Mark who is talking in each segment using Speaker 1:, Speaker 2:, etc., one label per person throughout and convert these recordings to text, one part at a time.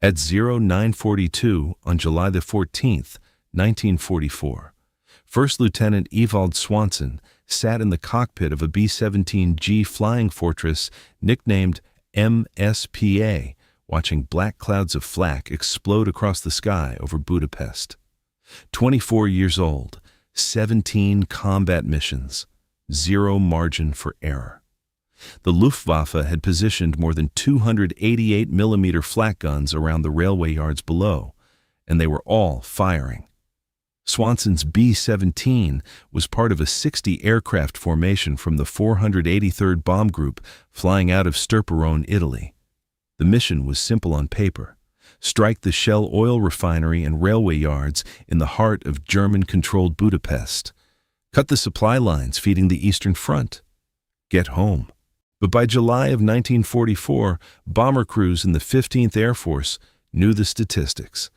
Speaker 1: At 0942 on July the 14th, 1944, First Lieutenant Ewald Swanson sat in the cockpit of a B-17G Flying Fortress nicknamed Mizpah, watching black clouds of flak explode across the sky over Budapest. 24 years old, 17 combat missions, zero margin for error. The Luftwaffe had positioned more than 288mm flak guns around the railway yards below, and they were all firing. Swanson's B-17 was part of a 60-aircraft formation from the 483rd Bomb Group flying out of Sturparone, Italy. The mission was simple on paper: strike the Shell oil refinery and railway yards in the heart of German-controlled Budapest, cut the supply lines feeding the Eastern Front, get home. But by July of 1944, bomber crews in the 15th Air Force knew the statistics.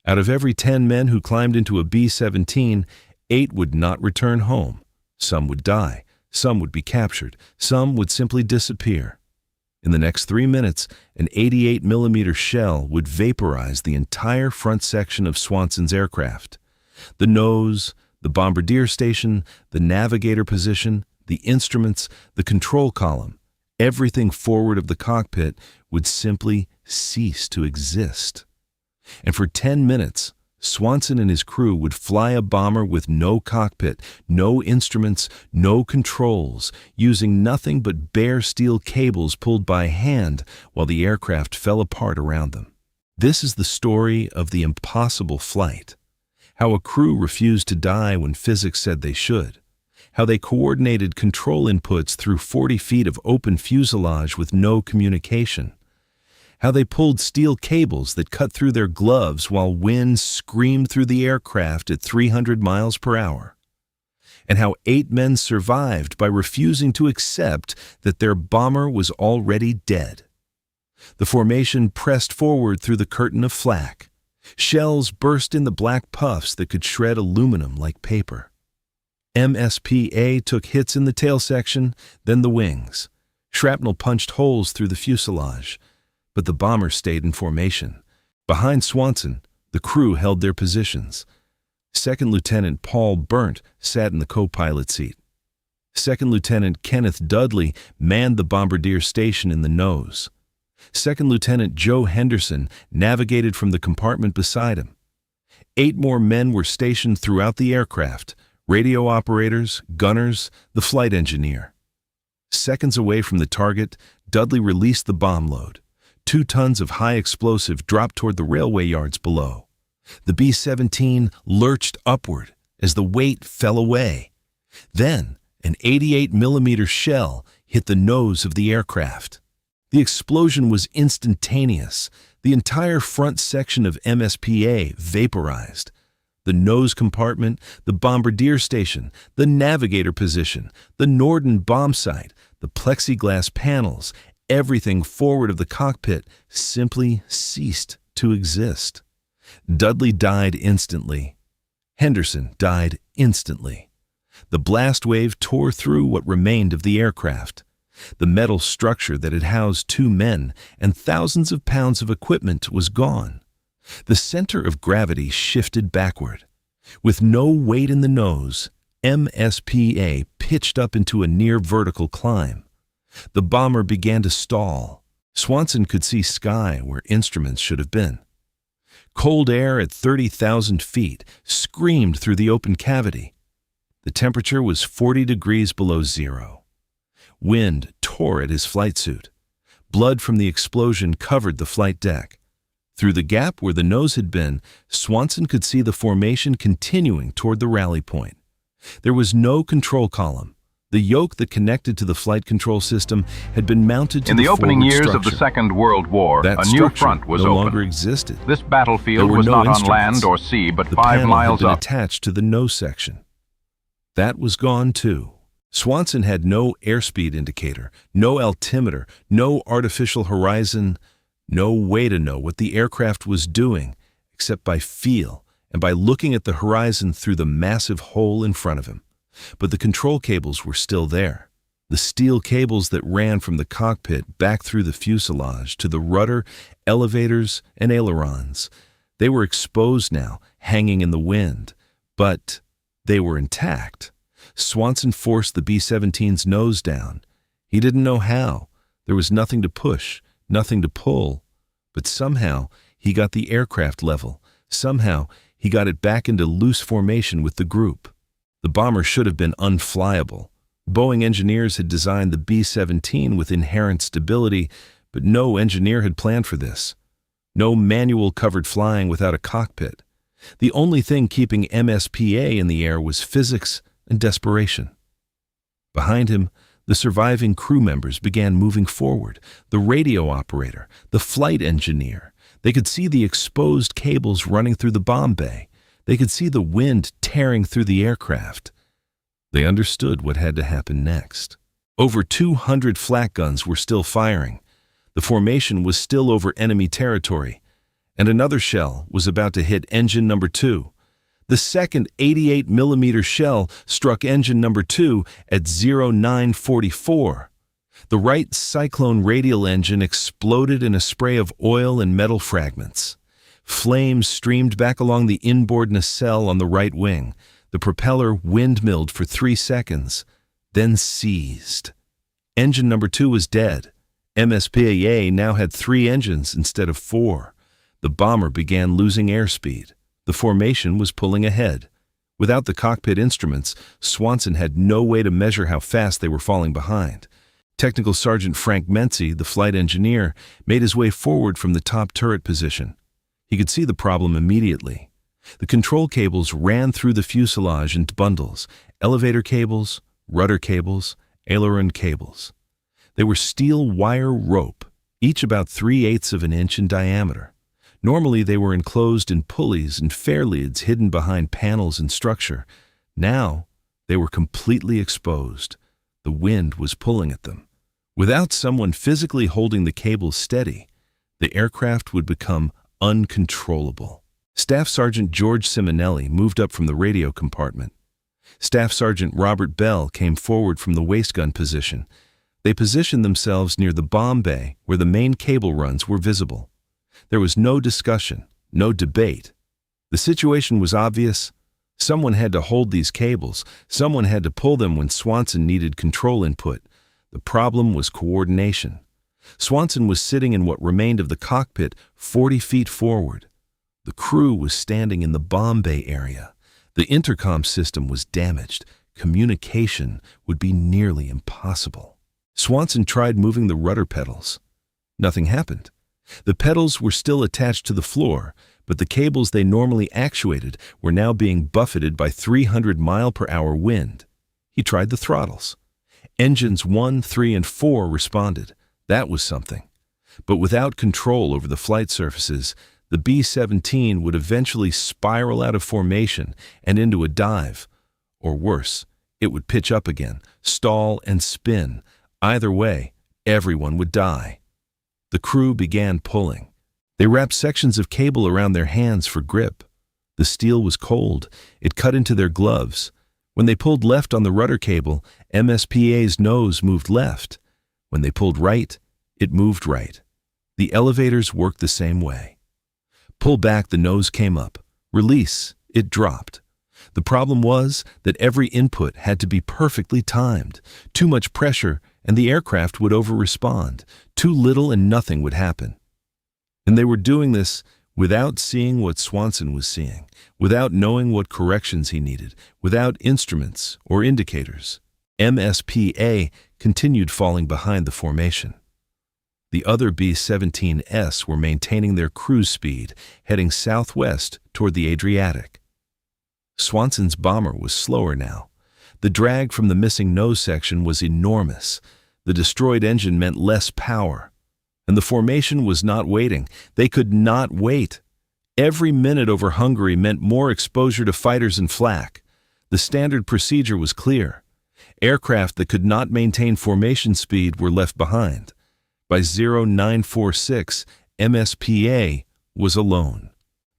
Speaker 1: Out of every 10 men who climbed into a B-17, 8 would not return home. Some would die, some would be captured, some would simply disappear. In the next 3 minutes, an 88mm shell would vaporize the entire front section of Swanson's aircraft. The nose, the bombardier station, the navigator position, the instruments, the control column, everything forward of the cockpit would simply cease to exist. And for 10 minutes, Swanson and his crew would fly a bomber with no cockpit, no instruments, no controls, using nothing but bare steel cables pulled by hand while the aircraft fell apart around them. This is the story of the impossible flight. How a crew refused to die when physics said they should. How they coordinated control inputs through 40 feet of open fuselage with no communication. How they pulled steel cables that cut through their gloves while wind screamed through the aircraft at 300 miles per hour. And how 8 men survived by refusing to accept that their bomber was already dead. The formation pressed forward through the curtain of flak. Shells burst in the black puffs that could shred aluminum like paper. Mizpah took hits in the tail section, then the wings. Shrapnel punched holes through the fuselage. But the bomber stayed in formation. Behind Swanson, the crew held their positions. Second Lieutenant Paul Berndt sat in the co-pilot seat. Second Lieutenant Kenneth Dudley manned the bombardier station in the nose. Second Lieutenant Joe Henderson navigated from the compartment beside him. 8 more men were stationed throughout the aircraft: radio operators, gunners, the flight engineer. Seconds away from the target, Dudley released the bomb load. 2 tons of high explosive dropped toward the railway yards below. The B-17 lurched upward as the weight fell away. Then, an 88mm shell hit the nose of the aircraft. The explosion was instantaneous. The entire front section of Mizpah vaporized. The nose compartment, the bombardier station, the navigator position, the Norden bomb sight, the plexiglass panels, everything forward of the cockpit simply ceased to exist. Dudley died instantly. Henderson died instantly. The blast wave tore through what remained of the aircraft. The metal structure that had housed 2 men and thousands of pounds of equipment was gone. The center of gravity shifted backward. With no weight in the nose, Mizpah pitched up into a near-vertical climb. The bomber began to stall. Swanson could see sky where instruments should have been. Cold air at 30,000 feet screamed through the open cavity. The temperature was 40 degrees below zero. Wind tore at his flight suit. Blood from the explosion covered the flight deck. Through the gap where the nose had been, Swanson could see the formation continuing toward the rally point. There was no control column. The yoke that connected to the flight control system had been mounted to the forward structure.
Speaker 2: In the opening years of the Second World War,
Speaker 1: that
Speaker 2: a new front was
Speaker 1: no
Speaker 2: open.
Speaker 1: longer existed.
Speaker 2: This battlefield was
Speaker 1: no
Speaker 2: not on land or sea, but 5 miles
Speaker 1: had been
Speaker 2: up.
Speaker 1: attached to the nose section. That was gone too. Swanson had no airspeed indicator, no altimeter, no artificial horizon, no way to know what the aircraft was doing except by feel and by looking at the horizon through the massive hole in front of him. But the control cables were still there. The steel cables that ran from the cockpit back through the fuselage to the rudder, elevators, and ailerons. They were exposed now, hanging in the wind, but they were intact. Swanson forced the B-17's nose down. He didn't know how. There was nothing to push, nothing to pull. But somehow, he got the aircraft level. Somehow, he got it back into loose formation with the group. The bomber should have been unflyable. Boeing engineers had designed the B-17 with inherent stability, but no engineer had planned for this. No manual covered flying without a cockpit. The only thing keeping MSPA in the air was physics and desperation. Behind him, the surviving crew members began moving forward. The radio operator, the flight engineer. They could see the exposed cables running through the bomb bay. They could see the wind tearing through the aircraft. They understood what had to happen next. Over 200 flak guns were still firing. The formation was still over enemy territory, and another shell was about to hit engine number 2. The second 88mm shell struck engine number 2 at 0944. The right cyclone radial engine exploded in a spray of oil and metal fragments. Flames streamed back along the inboard nacelle on the right wing. The propeller windmilled for 3 seconds, then seized. Engine number 2 was dead. MSPA now had 3 engines instead of 4. The bomber began losing airspeed. The formation was pulling ahead. Without the cockpit instruments, Swanson had no way to measure how fast they were falling behind. Technical Sergeant Frank Mency, the flight engineer, made his way forward from the top turret position. He could see the problem immediately. The control cables ran through the fuselage into bundles: elevator cables, rudder cables, aileron cables. They were steel wire rope, each about 3/8 of an inch in diameter. Normally they were enclosed in pulleys and fairleads hidden behind panels and structure. Now they were completely exposed. The wind was pulling at them. Without someone physically holding the cables steady, the aircraft would become uncontrollable. Staff Sergeant George Simonelli moved up from the radio compartment. Staff Sergeant Robert Bell came forward from the waist gun position. They positioned themselves near the bomb bay where the main cable runs were visible. There was no discussion, no debate. The situation was obvious. Someone had to hold these cables. Someone had to pull them when Swanson needed control input. The problem was coordination. Swanson was sitting in what remained of the cockpit 40 feet forward. The crew was standing in the bomb bay area. The intercom system was damaged. Communication would be nearly impossible. Swanson tried moving the rudder pedals. Nothing happened. The pedals were still attached to the floor, but the cables they normally actuated were now being buffeted by 300-mile-per-hour wind. He tried the throttles. Engines 1, 3, and 4 responded. That was something. But without control over the flight surfaces, the B-17 would eventually spiral out of formation and into a dive. Or worse, it would pitch up again, stall, and spin. Either way, everyone would die. The crew began pulling. They wrapped sections of cable around their hands for grip. The steel was cold. It cut into their gloves. When they pulled left on the rudder cable, MSPA's nose moved left. When they pulled right, it moved right. The elevators worked the same way. Pull back, the nose came up. Release, it dropped. The problem was that every input had to be perfectly timed. Too much pressure and the aircraft would over-respond. Too little and nothing would happen. And they were doing this without seeing what Swanson was seeing, without knowing what corrections he needed, without instruments or indicators. MSPA continued falling behind the formation. The other B-17s were maintaining their cruise speed, heading southwest toward the Adriatic. Swanson's bomber was slower now. The drag from the missing nose section was enormous. The destroyed engine meant less power. And the formation was not waiting. They could not wait. Every minute over Hungary meant more exposure to fighters and flak. The standard procedure was clear. Aircraft that could not maintain formation speed were left behind. By 0946, MSPA was alone.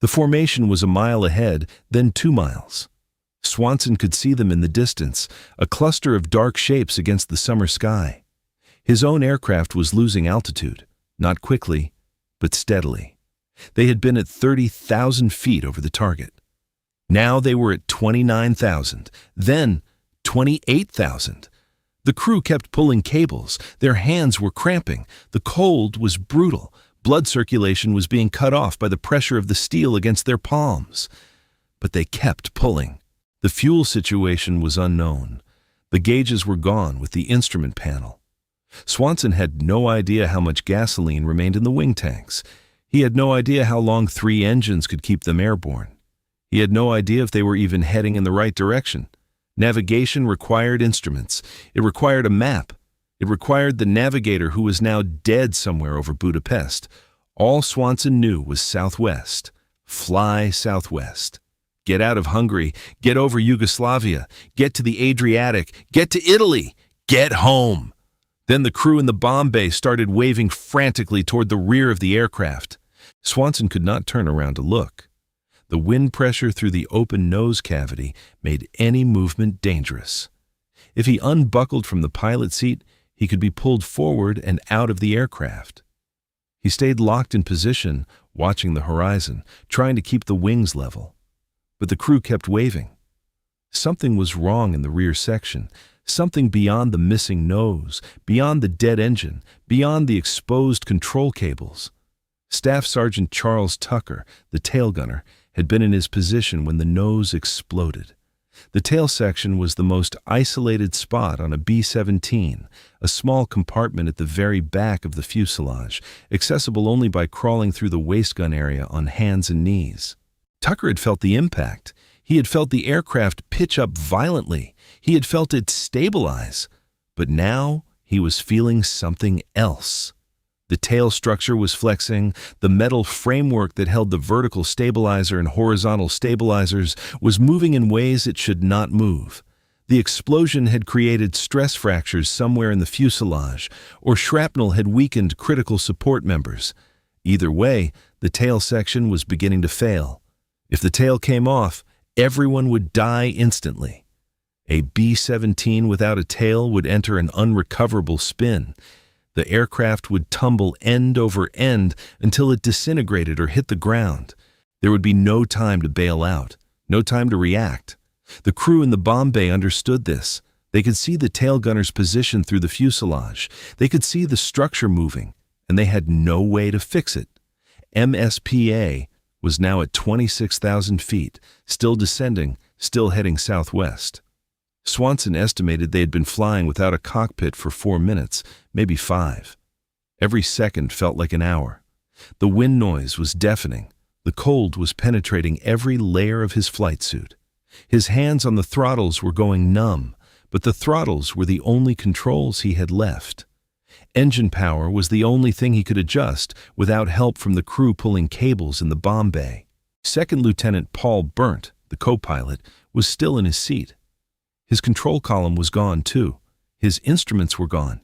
Speaker 1: The formation was a mile ahead, then 2 miles. Swanson could see them in the distance, a cluster of dark shapes against the summer sky. His own aircraft was losing altitude, not quickly, but steadily. They had been at 30,000 feet over the target. Now they were at 29,000, then 28,000. The crew kept pulling cables. Their hands were cramping. The cold was brutal. Blood circulation was being cut off by the pressure of the steel against their palms. But they kept pulling. The fuel situation was unknown. The gauges were gone with the instrument panel. Swanson had no idea how much gasoline remained in the wing tanks. He had no idea how long 3 engines could keep them airborne. He had no idea if they were even heading in the right direction. Navigation required instruments. It required a map. It required the navigator who was now dead somewhere over Budapest. All Swanson knew was southwest. Fly southwest. Get out of Hungary. Get over Yugoslavia. Get to the Adriatic. Get to Italy. Get home. Then the crew in the bomb bay started waving frantically toward the rear of the aircraft. Swanson could not turn around to look. The wind pressure through the open nose cavity made any movement dangerous. If he unbuckled from the pilot seat, he could be pulled forward and out of the aircraft. He stayed locked in position, watching the horizon, trying to keep the wings level. But the crew kept waving. Something was wrong in the rear section, something beyond the missing nose, beyond the dead engine, beyond the exposed control cables. Staff Sergeant Charles Tucker, the tail gunner, had been in his position when the nose exploded. The tail section was the most isolated spot on a B-17, a small compartment at the very back of the fuselage, accessible only by crawling through the waistgun area on hands and knees. Tucker had felt the impact. He had felt the aircraft pitch up violently. He had felt it stabilize. But now he was feeling something else. The tail structure was flexing. The metal framework that held the vertical stabilizer and horizontal stabilizers was moving in ways it should not move. The explosion had created stress fractures somewhere in the fuselage, or shrapnel had weakened critical support members. Either way, the tail section was beginning to fail. If the tail came off, everyone would die instantly. A B-17 without a tail would enter an unrecoverable spin. The aircraft would tumble end over end until it disintegrated or hit the ground. There would be no time to bail out, no time to react. The crew in the bomb bay understood this. They could see the tail gunner's position through the fuselage. They could see the structure moving, and they had no way to fix it. MSPA was now at 26,000 feet, still descending, still heading southwest. Swanson estimated they had been flying without a cockpit for 4 minutes, maybe 5. Every second felt like an hour. The wind noise was deafening. The cold was penetrating every layer of his flight suit. His hands on the throttles were going numb, but the throttles were the only controls he had left. Engine power was the only thing he could adjust without help from the crew pulling cables in the bomb bay. Second Lieutenant Paul Burnt, the co-pilot, was still in his seat. His control column was gone too. His instruments were gone.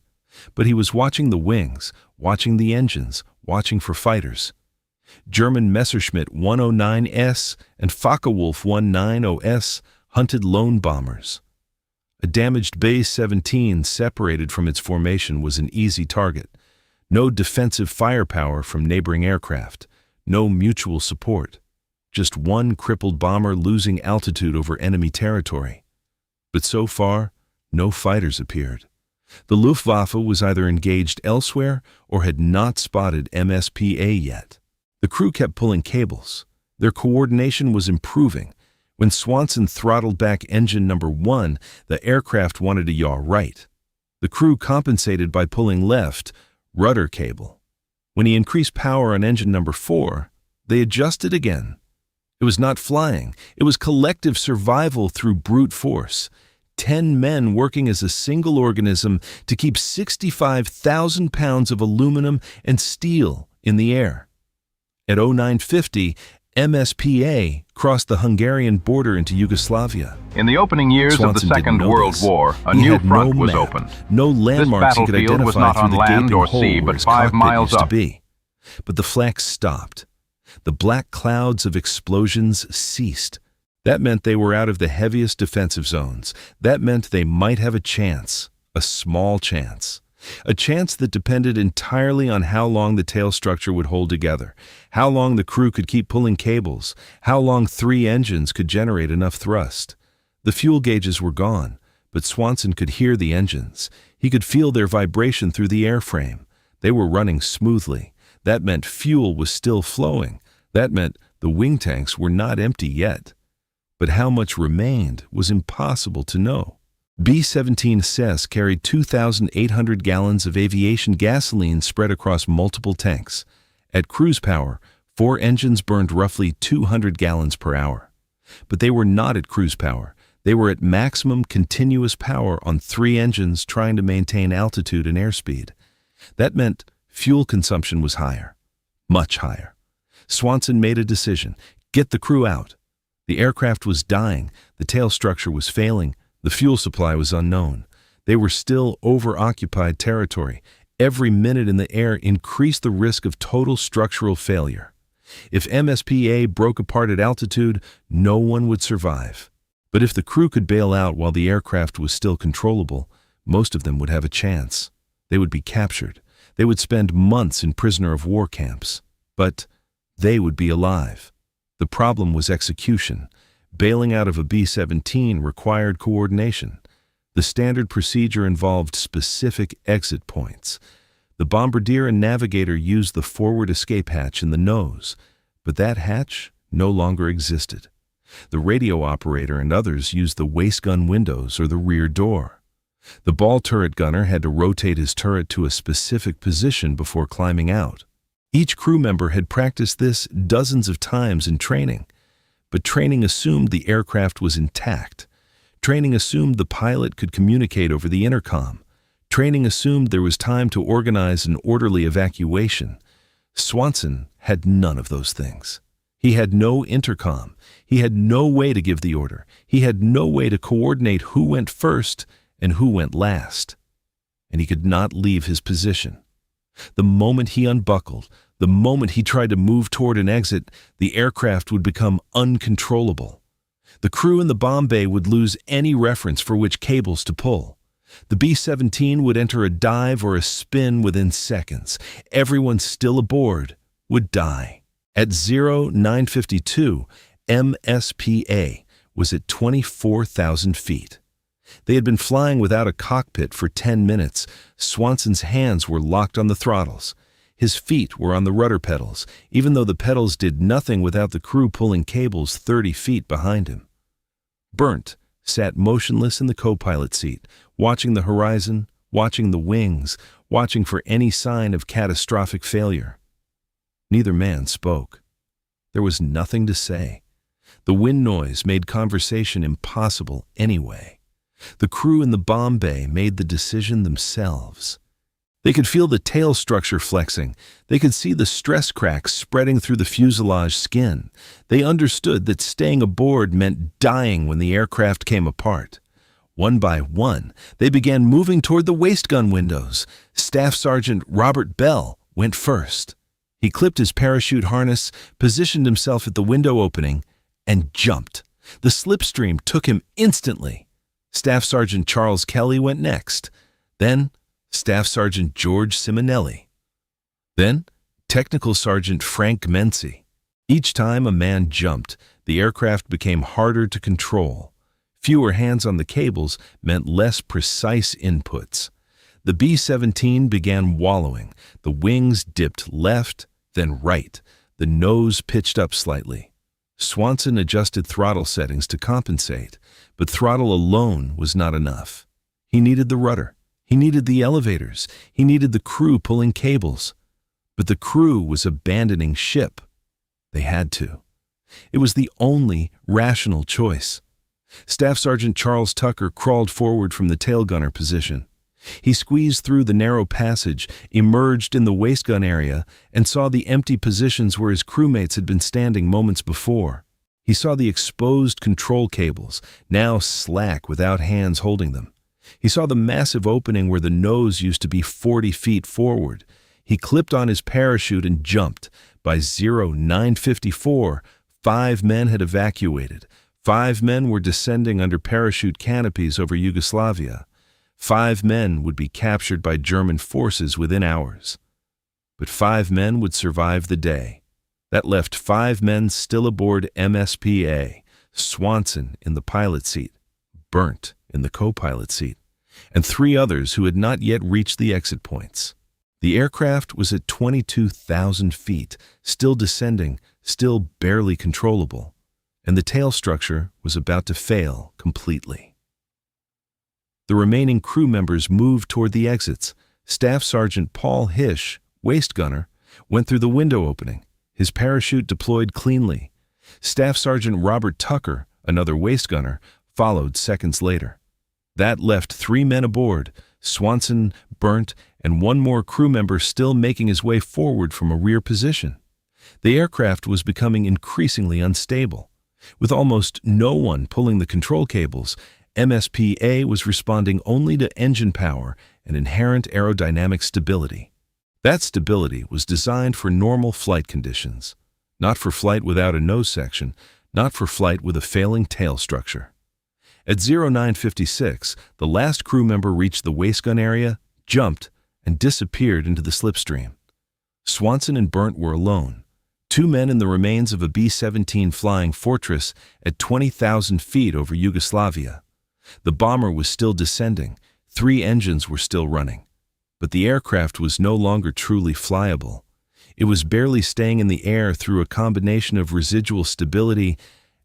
Speaker 1: But he was watching the wings, watching the engines, watching for fighters. German Messerschmitt 109S and Focke-Wulf 190S hunted lone bombers. A damaged B-17 separated from its formation was an easy target. No defensive firepower from neighboring aircraft. No mutual support. Just one crippled bomber losing altitude over enemy territory. But so far, no fighters appeared. The Luftwaffe was either engaged elsewhere or had not spotted MSPA yet. The crew kept pulling cables. Their coordination was improving. When Swanson throttled back engine number 1, the aircraft wanted to yaw right. The crew compensated by pulling left, rudder cable. When he increased power on engine number 4, they adjusted again. It was not flying. It was collective survival through brute force. 10 men working as a single organism to keep 65,000 pounds of aluminum and steel in the air. At 0950, MSPA crossed the Hungarian border into Yugoslavia.
Speaker 2: In the opening years of the Second World War, a new front was opened.
Speaker 1: No landmarks he could identify
Speaker 2: was not
Speaker 1: through
Speaker 2: on
Speaker 1: the
Speaker 2: land
Speaker 1: gaping
Speaker 2: or
Speaker 1: hole
Speaker 2: sea,
Speaker 1: where
Speaker 2: but
Speaker 1: his
Speaker 2: 5
Speaker 1: cockpit
Speaker 2: miles
Speaker 1: used to
Speaker 2: up.
Speaker 1: be. But the flak stopped. The black clouds of explosions ceased. That meant they were out of the heaviest defensive zones. That meant they might have a chance, a small chance. A chance that depended entirely on how long the tail structure would hold together, how long the crew could keep pulling cables, how long 3 engines could generate enough thrust. The fuel gauges were gone, but Swanson could hear the engines. He could feel their vibration through the airframe. They were running smoothly. That meant fuel was still flowing. That meant the wing tanks were not empty yet. But how much remained was impossible to know. B-17 CES carried 2,800 gallons of aviation gasoline spread across multiple tanks. At cruise power, 4 engines burned roughly 200 gallons per hour. But they were not at cruise power. They were at maximum continuous power on 3 engines trying to maintain altitude and airspeed. That meant fuel consumption was higher, much higher. Swanson made a decision: get the crew out. The aircraft was dying, the tail structure was failing, the fuel supply was unknown. They were still over-occupied territory. Every minute in the air increased the risk of total structural failure. If MSPA broke apart at altitude, no one would survive. But if the crew could bail out while the aircraft was still controllable, most of them would have a chance. They would be captured. They would spend months in prisoner-of-war camps. But they would be alive. The problem was execution. Bailing out of a B-17 required coordination. The standard procedure involved specific exit points. The bombardier and navigator used the forward escape hatch in the nose, but that hatch no longer existed. The radio operator and others used the waist gun windows or the rear door. The ball turret gunner had to rotate his turret to a specific position before climbing out. Each crew member had practiced this dozens of times in training. But training assumed the aircraft was intact. Training assumed the pilot could communicate over the intercom. Training assumed there was time to organize an orderly evacuation. Swanson had none of those things. He had no intercom. He had no way to give the order. He had no way to coordinate who went first and who went last. And he could not leave his position. The moment he unbuckled, the moment he tried to move toward an exit, the aircraft would become uncontrollable. The crew in the bomb bay would lose any reference for which cables to pull. The B-17 would enter a dive or a spin within seconds. Everyone still aboard would die. At 0952, MSPA was at 24,000 feet. They had been flying without a cockpit for 10 minutes. Swanson's hands were locked on the throttles. His feet were on the rudder pedals, even though the pedals did nothing without the crew pulling cables 30 feet behind him. Burnt sat motionless in the co-pilot seat, watching the horizon, watching the wings, watching for any sign of catastrophic failure. Neither man spoke. There was nothing to say. The wind noise made conversation impossible anyway. The crew in the bomb bay made the decision themselves. They could feel the tail structure flexing. They could see the stress cracks spreading through the fuselage skin. They understood that staying aboard meant dying when the aircraft came apart. One by one, they began moving toward the waist gun windows. Staff Sergeant Robert Bell went first. He clipped his parachute harness, positioned himself at the window opening, and jumped. The slipstream took him instantly. Staff Sergeant Charles Kelly went next. Then Staff Sergeant George Simonelli. Then Technical Sergeant Frank Mency. Each time a man jumped, the aircraft became harder to control. Fewer hands on the cables meant less precise inputs. The B-17 began wallowing. The wings dipped left, then right. The nose pitched up slightly. Swanson adjusted throttle settings to compensate, but throttle alone was not enough. He needed the rudder. He needed the elevators. He needed the crew pulling cables. But the crew was abandoning ship. They had to. It was the only rational choice. Staff Sergeant Charles Tucker crawled forward from the tail gunner position. He squeezed through the narrow passage, emerged in the waist gun area, and saw the empty positions where his crewmates had been standing moments before. He saw the exposed control cables, now slack without hands holding them. He saw the massive opening where the nose used to be 40 feet forward. He clipped on his parachute and jumped. By 0954, 5 men had evacuated. 5 men were descending under parachute canopies over Yugoslavia. 5 men would be captured by German forces within hours. But 5 men would survive the day. That left 5 men still aboard MSPA, Swanson in the pilot seat, Burnt in the co-pilot seat, and 3 others who had not yet reached the exit points. The aircraft was at 22,000 feet, still descending, still barely controllable, and the tail structure was about to fail completely. The remaining crew members moved toward the exits. Staff Sergeant Paul Hish, waist gunner, went through the window opening, his parachute deployed cleanly. Staff Sergeant Robert Tucker, another waist gunner, followed seconds later. That left 3 men aboard, Swanson, Burnt, and 1 more crew member still making his way forward from a rear position. The aircraft was becoming increasingly unstable. With almost no one pulling the control cables, MSPA was responding only to engine power and inherent aerodynamic stability. That stability was designed for normal flight conditions, not for flight without a nose section, not for flight with a failing tail structure. At 0956, the last crew member reached the waistgun area, jumped, and disappeared into the slipstream. Swanson and Burnt were alone. 2 men in the remains of a B-17 Flying Fortress at 20,000 feet over Yugoslavia. The bomber was still descending, 3 engines were still running. But the aircraft was no longer truly flyable. It was barely staying in the air through a combination of residual stability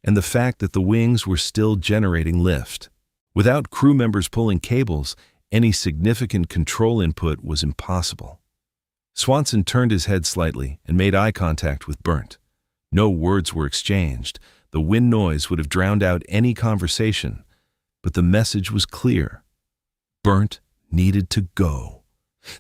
Speaker 1: and the fact that the wings were still generating lift. Without crew members pulling cables, any significant control input was impossible. Swanson turned his head slightly and made eye contact with Burnt. No words were exchanged. The wind noise would have drowned out any conversation. But the message was clear. Burnt needed to go.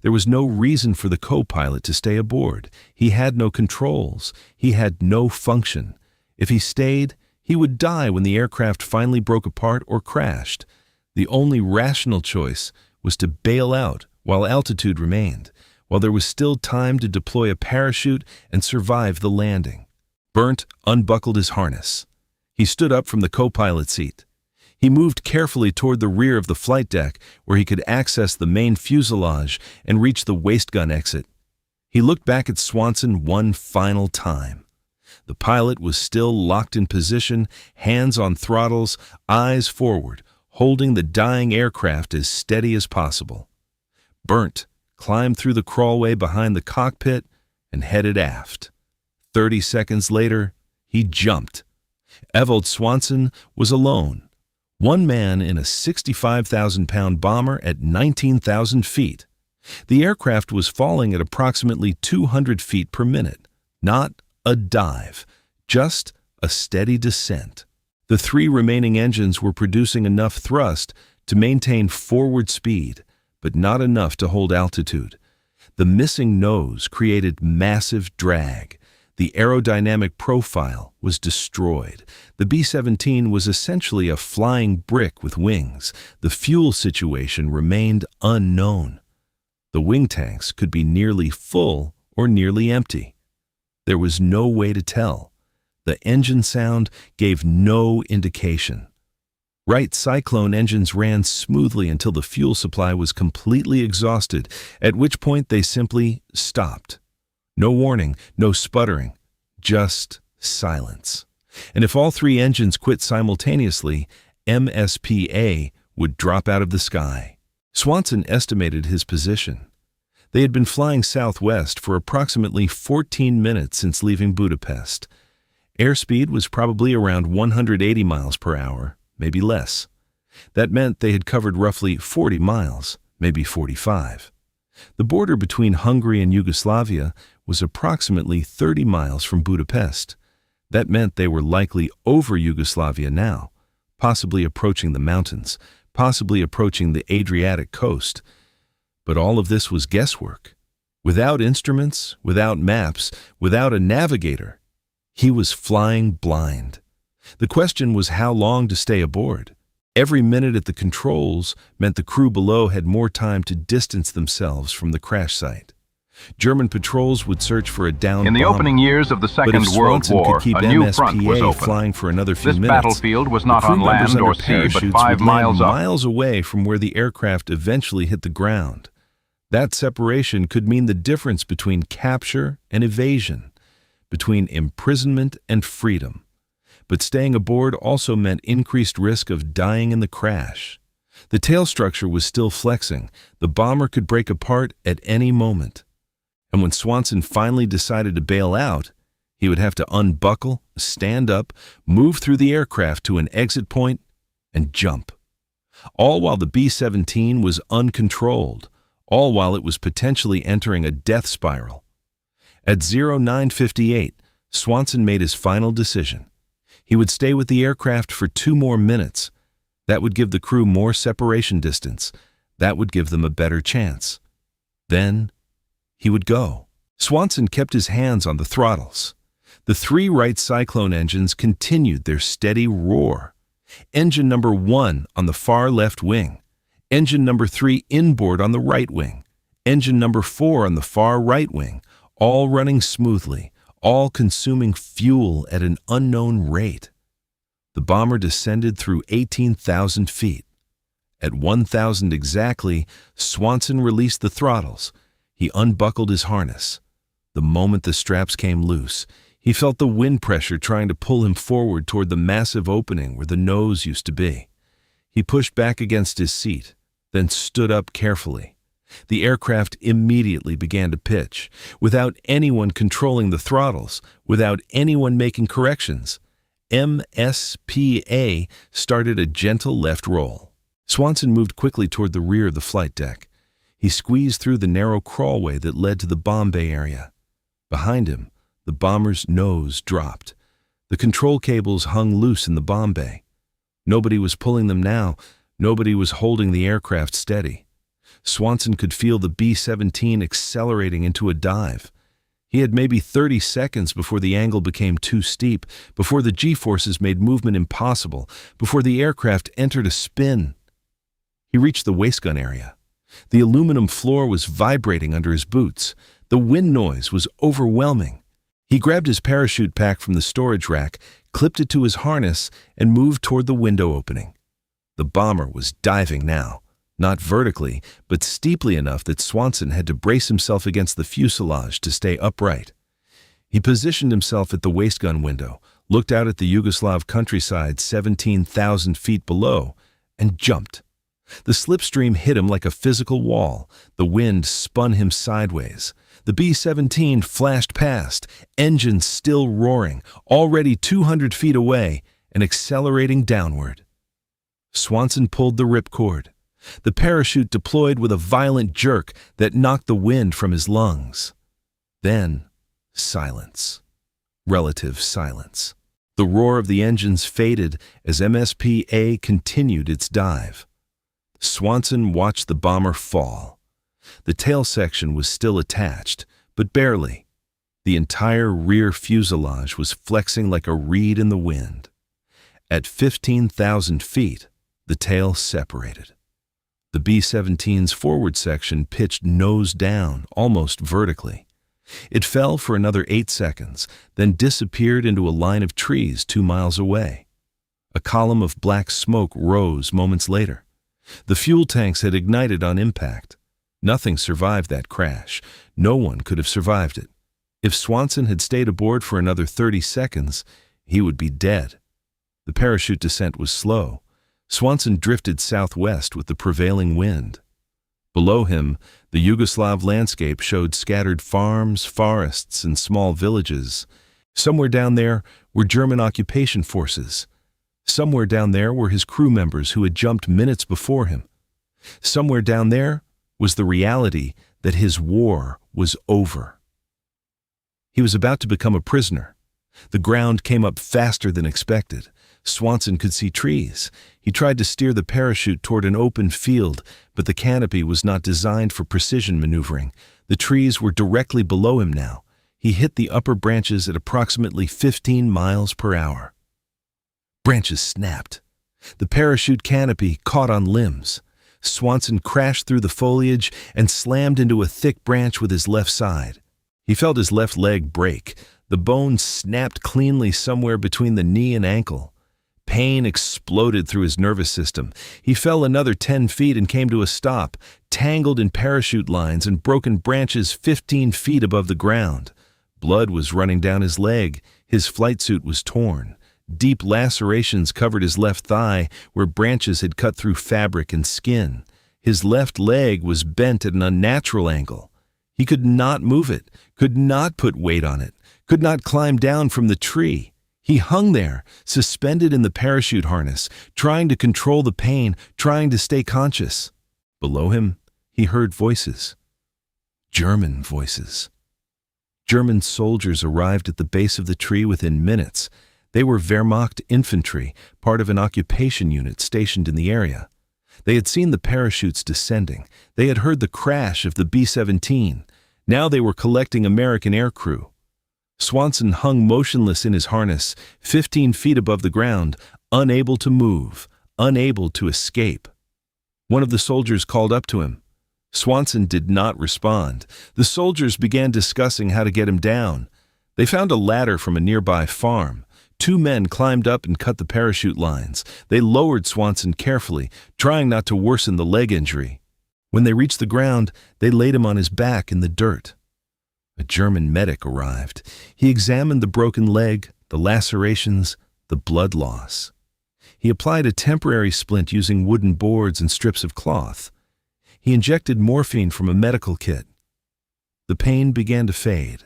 Speaker 1: There was no reason for the co-pilot to stay aboard. He had no controls. He had no function. If he stayed, he would die when the aircraft finally broke apart or crashed. The only rational choice was to bail out while altitude remained, while there was still time to deploy a parachute and survive the landing. Burnt unbuckled his harness. He stood up from the co-pilot seat. He moved carefully toward the rear of the flight deck where he could access the main fuselage and reach the waistgun exit. He looked back at Swanson one final time. The pilot was still locked in position, hands on throttles, eyes forward, holding the dying aircraft as steady as possible. Burnt climbed through the crawlway behind the cockpit and headed aft. 30 seconds later, he jumped. Ewald Swanson was alone. 1 man in a 65,000-pound bomber at 19,000 feet. The aircraft was falling at approximately 200 feet per minute. Not a dive, just a steady descent. The 3 remaining engines were producing enough thrust to maintain forward speed, but not enough to hold altitude. The missing nose created massive drag. The aerodynamic profile was destroyed. The B-17 was essentially a flying brick with wings. The fuel situation remained unknown. The wing tanks could be nearly full or nearly empty. There was no way to tell. The engine sound gave no indication. Wright Cyclone engines ran smoothly until the fuel supply was completely exhausted, at which point they simply stopped. No warning, no sputtering, just silence. And if all 3 engines quit simultaneously, MSPA would drop out of the sky. Swanson estimated his position. They had been flying southwest for approximately 14 minutes since leaving Budapest. Airspeed was probably around 180 miles per hour, maybe less. That meant they had covered roughly 40 miles, maybe 45. The border between Hungary and Yugoslavia was approximately 30 miles from Budapest. That meant they were likely over Yugoslavia now, possibly approaching the mountains, possibly approaching the Adriatic coast. But all of this was guesswork. Without instruments, without maps, without a navigator, he was flying blind. The question was how long to stay aboard. Every minute at the controls meant the crew below had more time to distance themselves from the crash site. German patrols would search for a downed
Speaker 2: In the
Speaker 1: bomber.
Speaker 2: opening years of the
Speaker 1: But if
Speaker 2: Second World
Speaker 1: Swanson
Speaker 2: War,
Speaker 1: could keep
Speaker 2: a new front was
Speaker 1: MSPA
Speaker 2: open.
Speaker 1: flying for another few
Speaker 2: This
Speaker 1: minutes,
Speaker 2: battlefield was
Speaker 1: the
Speaker 2: not
Speaker 1: crew
Speaker 2: on
Speaker 1: members
Speaker 2: land
Speaker 1: under
Speaker 2: or sea, but
Speaker 1: parachutes
Speaker 2: 5
Speaker 1: would land
Speaker 2: miles up.
Speaker 1: miles away from where the aircraft eventually hit the ground. That separation could mean the difference between capture and evasion, between imprisonment and freedom. But staying aboard also meant increased risk of dying in the crash. The tail structure was still flexing. The bomber could break apart at any moment. And when Swanson finally decided to bail out, he would have to unbuckle, stand up, move through the aircraft to an exit point, and jump. All while the B-17 was uncontrolled, all while it was potentially entering a death spiral. At 09:58, Swanson made his final decision. He would stay with the aircraft for 2 more minutes. That would give the crew more separation distance. That would give them a better chance. Then he would go. Swanson kept his hands on the throttles. The 3 Wright Cyclone engines continued their steady roar. Engine number 1 on the far left wing. Engine number 3 inboard on the right wing. Engine number 4 on the far right wing, all running smoothly, all consuming fuel at an unknown rate. The bomber descended through 18,000 feet. At 1,000 exactly, Swanson released the throttles. He unbuckled his harness. The moment the straps came loose, he felt the wind pressure trying to pull him forward toward the massive opening where the nose used to be. He pushed back against his seat, then stood up carefully. The aircraft immediately began to pitch, without anyone controlling the throttles, without anyone making corrections. MSPA started a gentle left roll. Swanson moved quickly toward the rear of the flight deck. He squeezed through the narrow crawlway that led to the bomb bay area. Behind him, the bomber's nose dropped. The control cables hung loose in the bomb bay. Nobody was pulling them now. Nobody was holding the aircraft steady. Swanson could feel the B-17 accelerating into a dive. He had maybe 30 seconds before the angle became too steep, before the G-forces made movement impossible, before the aircraft entered a spin. He reached the waistgun area. The aluminum floor was vibrating under his boots. The wind noise was overwhelming. He grabbed his parachute pack from the storage rack, clipped it to his harness, and moved toward the window opening. The bomber was diving now, not vertically, but steeply enough that Swanson had to brace himself against the fuselage to stay upright. He positioned himself at the waistgun window, looked out at the Yugoslav countryside 17,000 feet below, and jumped. The slipstream hit him like a physical wall. The wind spun him sideways. The B-17 flashed past, engines still roaring, already 200 feet away and accelerating downward. Swanson pulled the ripcord. The parachute deployed with a violent jerk that knocked the wind from his lungs. Then, silence. Relative silence. The roar of the engines faded as MSPA continued its dive. Swanson watched the bomber fall. The tail section was still attached, but barely. The entire rear fuselage was flexing like a reed in the wind. At 15,000 feet, the tail separated. The B-17's forward section pitched nose down, almost vertically. It fell for another 8 seconds, then disappeared into a line of trees 2 miles away. A column of black smoke rose moments later. The fuel tanks had ignited on impact. Nothing survived that crash. No one could have survived it. If Swanson had stayed aboard for another 30 seconds, he would be dead. The parachute descent was slow. Swanson drifted southwest with the prevailing wind. Below him, the Yugoslav landscape showed scattered farms, forests, and small villages. Somewhere down there were German occupation forces. Somewhere down there were his crew members who had jumped minutes before him. Somewhere down there was the reality that his war was over. He was about to become a prisoner. The ground came up faster than expected. Swanson could see trees. He tried to steer the parachute toward an open field, but the canopy was not designed for precision maneuvering. The trees were directly below him now. He hit the upper branches at approximately 15 miles per hour. Branches snapped. The parachute canopy caught on limbs. Swanson crashed through the foliage and slammed into a thick branch with his left side. He felt his left leg break. The bone snapped cleanly somewhere between the knee and ankle. Pain exploded through his nervous system. He fell another 10 feet and came to a stop, tangled in parachute lines and broken branches 15 feet above the ground. Blood was running down his leg. His flight suit was torn. Deep lacerations covered his left thigh where branches had cut through fabric and skin. His left leg was bent at an unnatural angle. He could not move it, could not put weight on it, could not climb down from the tree. He hung there, suspended in the parachute harness, trying to control the pain, trying to stay conscious. Below him, he heard voices. German voices. German soldiers arrived at the base of the tree within minutes. They were Wehrmacht infantry, part of an occupation unit stationed in the area. They had seen the parachutes descending. They had heard the crash of the B-17. Now they were collecting American aircrew. Swanson hung motionless in his harness, 15 feet above the ground, unable to move, unable to escape. One of the soldiers called up to him. Swanson did not respond. The soldiers began discussing how to get him down. They found a ladder from a nearby farm. 2 men climbed up and cut the parachute lines. They lowered Swanson carefully, trying not to worsen the leg injury. When they reached the ground, they laid him on his back in the dirt. A German medic arrived. He examined the broken leg, the lacerations, the blood loss. He applied a temporary splint using wooden boards and strips of cloth. He injected morphine from a medical kit. The pain began to fade.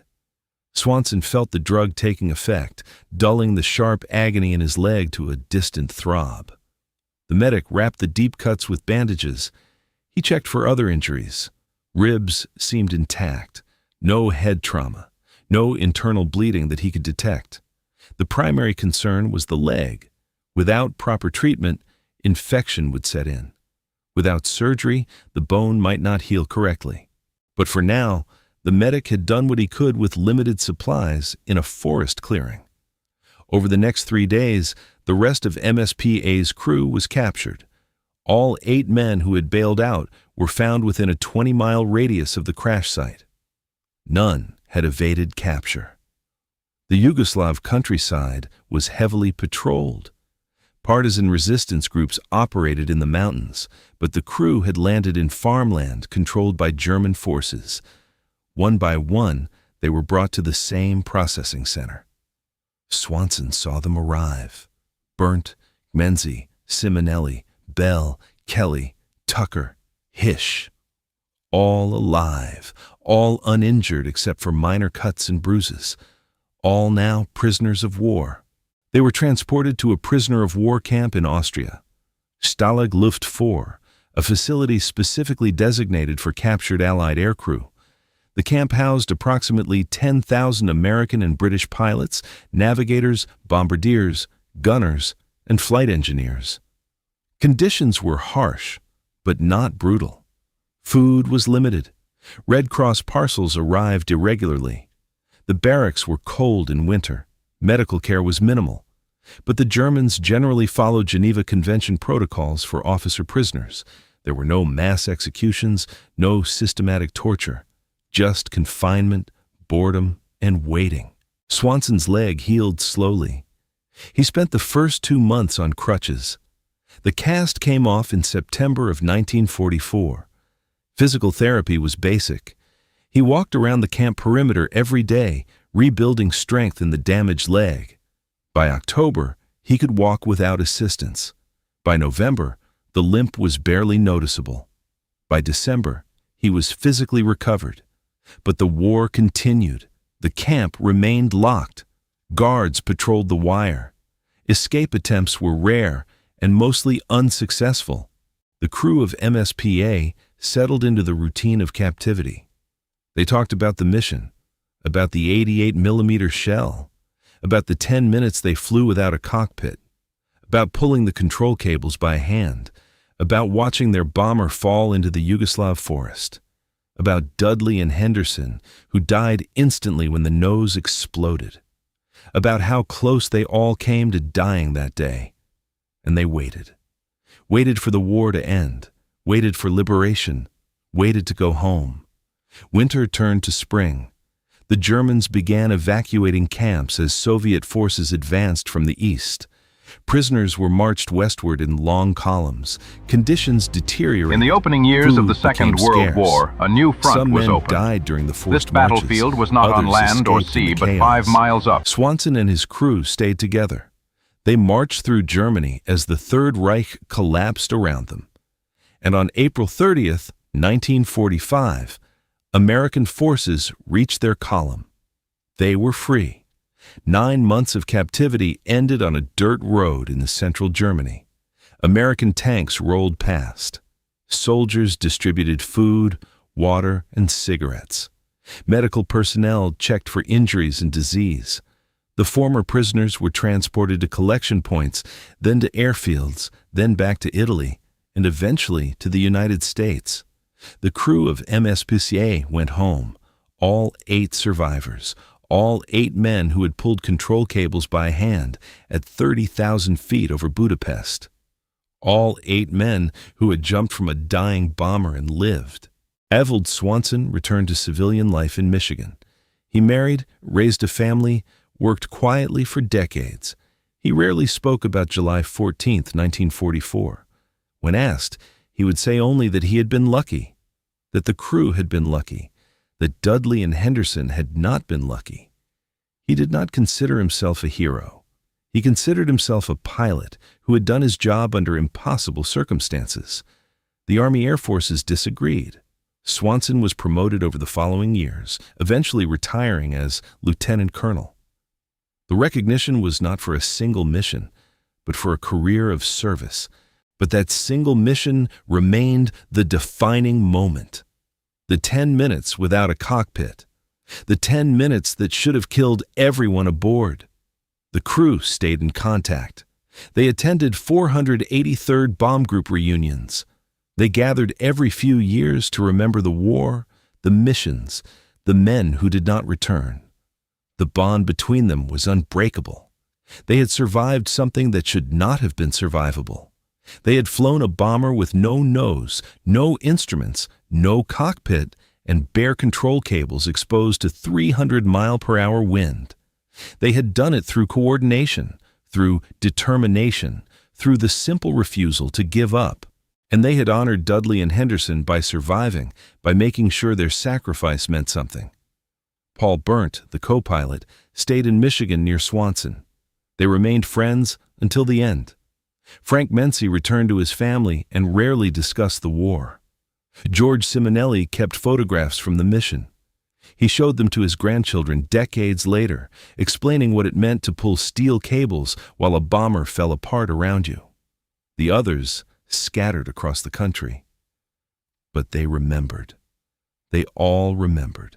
Speaker 1: Swanson felt the drug taking effect, dulling the sharp agony in his leg to a distant throb. The medic wrapped the deep cuts with bandages. He checked for other injuries. Ribs seemed intact. No head trauma. No internal bleeding that he could detect. The primary concern was the leg. Without proper treatment, infection would set in. Without surgery, the bone might not heal correctly. But for now, the medic had done what he could with limited supplies in a forest clearing. Over the next 3 days, the rest of MSP-A's crew was captured. All 8 men who had bailed out were found within a 20-mile radius of the crash site. None had evaded capture. The Yugoslav countryside was heavily patrolled. Partisan resistance groups operated in the mountains, but the crew had landed in farmland controlled by German forces. One by one, they were brought to the same processing center. Swanson saw them arrive. Burnt, Menzie, Simonelli, Bell, Kelly, Tucker, Hish. All alive, all uninjured except for minor cuts and bruises. All now prisoners of war. They were transported to a prisoner of war camp in Austria. Stalag Luft 4, a facility specifically designated for captured Allied aircrew. The camp housed approximately 10,000 American and British pilots, navigators, bombardiers, gunners, and flight engineers. Conditions were harsh, but not brutal. Food was limited. Red Cross parcels arrived irregularly. The barracks were cold in winter. Medical care was minimal. But the Germans generally followed Geneva Convention protocols for officer prisoners. There were no mass executions, no systematic torture. Just confinement, boredom, and waiting. Swanson's leg healed slowly. He spent the first 2 months on crutches. The cast came off in September of 1944. Physical therapy was basic. He walked around the camp perimeter every day, rebuilding strength in the damaged leg. By October, he could walk without assistance. By November, the limp was barely noticeable. By December, he was physically recovered. But the war continued. The camp remained locked. Guards patrolled the wire. Escape attempts were rare and mostly unsuccessful. The crew of MSP-A settled into the routine of captivity. They talked about the mission, about the 88mm shell, about the 10 minutes they flew without a cockpit, about pulling the control cables by hand, about watching their bomber fall into the Yugoslav forest, about Dudley and Henderson, who died instantly when the nose exploded, about how close they all came to dying that day. And they waited for the war to end, waited for liberation, waited to go home. Winter turned to spring. The Germans began evacuating camps as Soviet forces advanced from the east. Prisoners were marched westward in long columns. Conditions deteriorated.
Speaker 2: In the opening years of the Second World
Speaker 1: scarce.
Speaker 2: War, a new front was
Speaker 1: Some men
Speaker 2: opened.
Speaker 1: died during the forced
Speaker 2: This battlefield was not on land or sea, but 5 miles up.
Speaker 1: Swanson and his crew stayed together. They marched through Germany as the Third Reich collapsed around them. And on April 30th, 1945, American forces reached their column. They were free. 9 months of captivity ended on a dirt road in the central Germany. American tanks rolled past. Soldiers distributed food, water, and cigarettes. Medical personnel checked for injuries and disease. The former prisoners were transported to collection points, then to airfields, then back to Italy, and eventually to the United States. The crew of Mizpah went home, all 8 survivors, all 8 men who had pulled control cables by hand at 30,000 feet over Budapest. All 8 men who had jumped from a dying bomber and lived. Ewald Swanson returned to civilian life in Michigan. He married, raised a family, worked quietly for decades. He rarely spoke about July 14, 1944. When asked, he would say only that he had been lucky, that the crew had been lucky, that Dudley and Henderson had not been lucky. He did not consider himself a hero. He considered himself a pilot who had done his job under impossible circumstances. The Army Air Forces disagreed. Swanson was promoted over the following years, eventually retiring as lieutenant colonel. The recognition was not for a single mission, but for a career of service. But that single mission remained the defining moment. The 10 minutes without a cockpit. The 10 minutes that should have killed everyone aboard. The crew stayed in contact. They attended 483rd Bomb Group reunions. They gathered every few years to remember the war, the missions, the men who did not return. The bond between them was unbreakable. They had survived something that should not have been survivable. They had flown a bomber with no nose, no instruments, no cockpit, and bare control cables exposed to 300-mile-per-hour wind. They had done it through coordination, through determination, through the simple refusal to give up. And they had honored Dudley and Henderson by surviving, by making sure their sacrifice meant something. Paul Berndt, the co-pilot, stayed in Michigan near Swanson. They remained friends until the end. Frank Mency returned to his family and rarely discussed the war. George Simonelli kept photographs from the mission. He showed them to his grandchildren decades later, explaining what it meant to pull steel cables while a bomber fell apart around you. The others scattered across the country. But they remembered. They all remembered.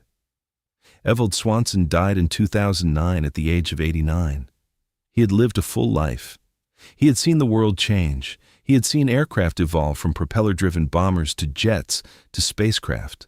Speaker 1: Ewald Swanson died in 2009 at the age of 89. He had lived a full life. He had seen the world change. He had seen aircraft evolve from propeller-driven bombers to jets to spacecraft.